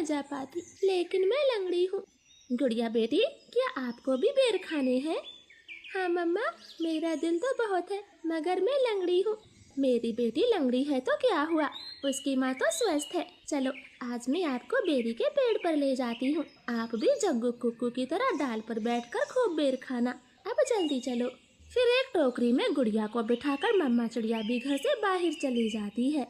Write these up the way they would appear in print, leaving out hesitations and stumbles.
जा पाती, लेकिन मैं लंगड़ी हूँ। गुड़िया बेटी, क्या आपको भी बेर खाने हैं? हाँ मम्मा, मेरा दिल तो बहुत है, मगर मैं लंगड़ी हूँ। मेरी बेटी लंगड़ी है तो क्या हुआ, उसकी माँ तो स्वस्थ है। चलो आज मैं आपको बेरी के पेड़ पर ले जाती हूँ। आप भी जग्गू कुक्कू की तरह डाल पर बैठकर खूब बेर खाना। अब जल्दी चलो। फिर एक टोकरी में गुड़िया को बिठाकर मम्मा चिड़िया भी घर से बाहर चली जाती है।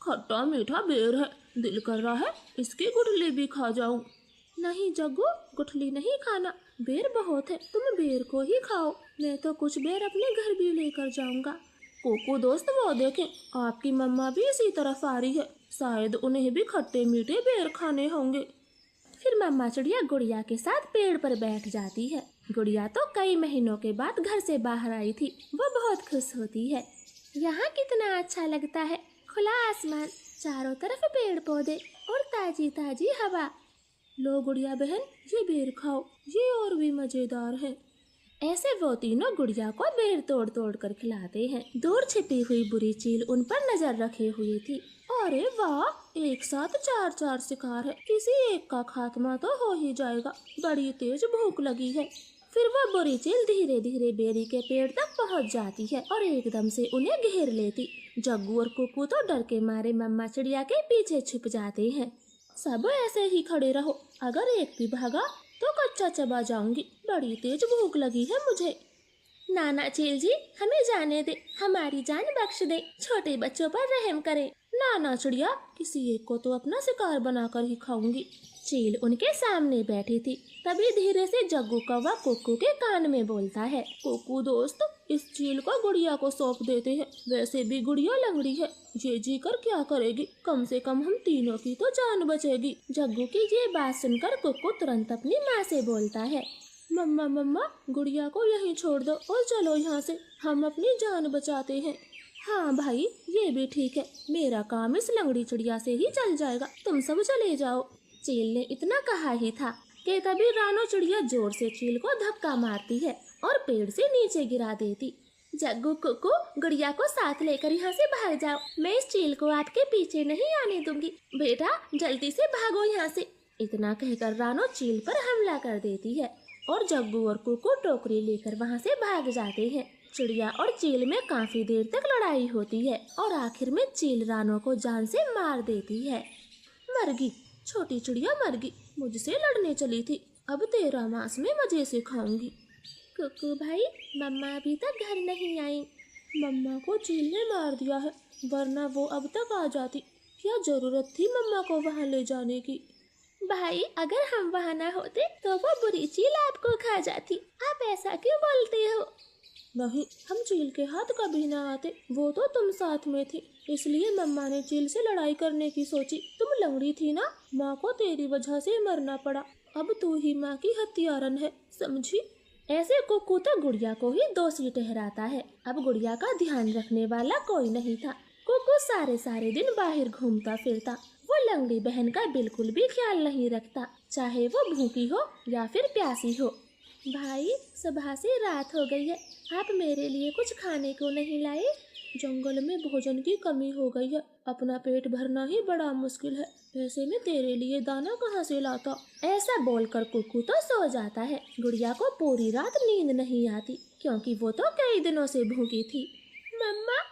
खट्टा मीठा बेर है, दिल कर रहा है इसकी गुठली भी खा जाऊं। नहीं जग्गू, गुठली नहीं खाना, बेर बहुत है, तुम बेर को ही खाओ। मैं तो कुछ बेर अपने घर भी लेकर जाऊंगा। कोको दोस्त, वो देखें, आपकी मम्मा भी इसी तरफ आ रही है, शायद उन्हें भी खट्टे मीठे बेर खाने होंगे। फिर मम्मा चिड़िया गुड़िया के साथ पेड़ पर बैठ जाती है। गुड़िया तो कई महीनों के बाद घर से बाहर आई थी, वो बहुत खुश होती है। यहाँ कितना अच्छा लगता है, खुला आसमान, चारों तरफ पेड़ पौधे और ताजी ताजी हवा। लो गुड़िया बहन, ये बेर खाओ, ये और भी मजेदार है। ऐसे वो तीनों गुड़िया को बेर तोड़ तोड़ कर खिलाते हैं। दूर छिपी हुई बुरी चील उन पर नजर रखे हुए थी। अरे वाह, एक साथ चार चार शिकार है, किसी एक का खात्मा तो हो ही जाएगा, बड़ी तेज भूख लगी है। फिर वो बुरी चील धीरे धीरे बेरी के पेड़ तक पहुंच जाती है और एकदम से उन्हें घेर लेती। जग्गू और कुक्कू तो डर के मारे मम्मा चिड़िया के पीछे छुप जाते हैं। सब ऐसे ही खड़े रहो, अगर एक भी भागा तो कच्चा चबा जाऊंगी, बड़ी तेज भूख लगी है मुझे। नाना चील जी, हमें जाने दे, हमारी जान बख्श दे, छोटे बच्चों पर रहम करें। नाना चिड़िया, किसी एक को तो अपना शिकार बनाकर ही खाऊंगी। चील उनके सामने बैठी थी। तभी धीरे से जग्गू कौवा कुक्कू के कान में बोलता है, कुक्कू दोस्त, इस चील को गुड़िया को सौंप देते हैं, वैसे भी गुड़िया लंगड़ी है, ये जी कर क्या करेगी, कम से कम हम तीनों की तो जान बचेगी। जग्गू की ये बात सुनकर कुक्कू तुरंत अपनी माँ से बोलता है, मम्मा मम्मा, गुड़िया को यहीं छोड़ दो और चलो यहाँ से, हम अपनी जान बचाते हैं। हाँ भाई, ये भी ठीक है, मेरा काम इस लंगड़ी चिड़िया से ही चल जाएगा, तुम सब चले जाओ। चील ने इतना कहा ही था कि तभी रानो चिड़िया जोर से चील को धक्का मारती है और पेड़ से नीचे गिरा देती। जग्गू कुक्कू, गुड़िया को साथ लेकर यहाँ से भाग जाओ, मैं इस चील को आपके पीछे नहीं आने दूंगी, बेटा जल्दी से भागो यहाँ से। इतना कहकर रानो चील पर हमला कर देती है और जग्गू और कुक्कू टोकरी लेकर वहाँ से भाग जाते हैं। चिड़िया और चील में काफी देर तक लड़ाई होती है और आखिर में चील रानो को जान से मार देती है। मरगी, छोटी चिड़िया मरगी, मुझसे लड़ने चली थी, अब तेरा मांस में मजे से खाऊंगी। कुक्कू भाई, मम्मा अभी तक घर नहीं आई। मम्मा को चील ने मार दिया है, वरना वो अब तक आ जाती, क्या जरूरत थी मम्मा को वहाँ ले जाने की। भाई, अगर हम वहाँ न होते तो वो बुरी चील आपको खा जाती, आप ऐसा क्यों बोलते हो? नहीं, हम चील के हाथ कभी ना आते, वो तो तुम साथ में थी, इसलिए मम्मा ने चील से लड़ाई करने की सोची। तुम लंगड़ी थी ना, माँ को तेरी वजह से मरना पड़ा, अब तू ही माँ की हत्यारन है, समझी? ऐसे कुक्कू तो गुड़िया को ही दोषी ठहराता है। अब गुड़िया का ध्यान रखने वाला कोई नहीं था। कुक्कू सारे सारे दिन बाहर घूमता फिरता, वो लंगड़ी बहन का बिल्कुल भी ख्याल नहीं रखता, चाहे वो भूखी हो या फिर प्यासी हो। भाई, सुबह से रात हो गई है, आप मेरे लिए कुछ खाने को नहीं लाए? जंगल में भोजन की कमी हो गई है, अपना पेट भरना ही बड़ा मुश्किल है, ऐसे में तेरे लिए दाना कहाँ से लाता? ऐसा बोलकर कुक्कू तो सो जाता है। गुड़िया को पूरी रात नींद नहीं आती, क्योंकि वो तो कई दिनों से भूखी थी। मम्मा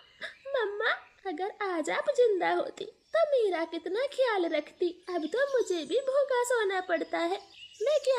मम्मा, अगर आज आप जिंदा होती तो मेरा कितना ख्याल रखती, अब तो मुझे भी भूखा सोना पड़ता है, मैं क्या